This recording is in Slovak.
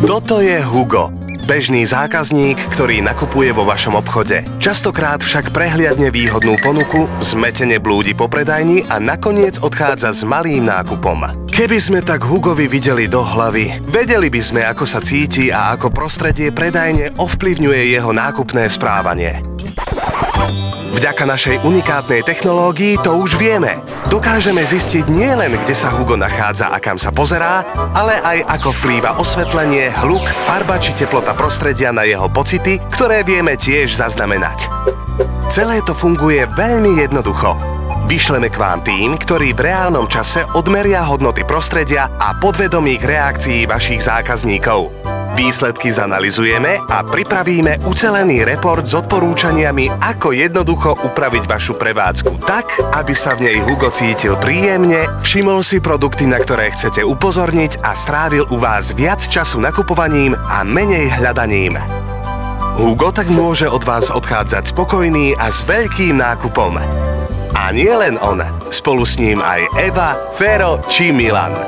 Toto je Hugo, bežný zákazník, ktorý nakupuje vo vašom obchode. Častokrát však prehliadne výhodnú ponuku, zmetene blúdi po predajni a nakoniec odchádza s malým nákupom. Keby sme tak Hugovi videli do hlavy, vedeli by sme, ako sa cíti a ako prostredie predajne ovplyvňuje jeho nákupné správanie. Vďaka našej unikátnej technológii to už vieme. Dokážeme zistiť nielen, kde sa Hugo nachádza a kam sa pozerá, ale aj ako vplýva osvetlenie, hluk, farba či teplota prostredia na jeho pocity, ktoré vieme tiež zaznamenať. Celé to funguje veľmi jednoducho. Vyšleme k vám tím, ktorý v reálnom čase odmeria hodnoty prostredia a podvedomých reakcií vašich zákazníkov. Výsledky zanalyzujeme a pripravíme ucelený report s odporúčaniami, ako jednoducho upraviť vašu prevádzku tak, aby sa v nej Hugo cítil príjemne, všimol si produkty, na ktoré chcete upozorniť a strávil u vás viac času nakupovaním a menej hľadaním. Hugo tak môže od vás odchádzať spokojný a s veľkým nákupom. A nie len on, spolu s ním aj Eva, Fero či Milan.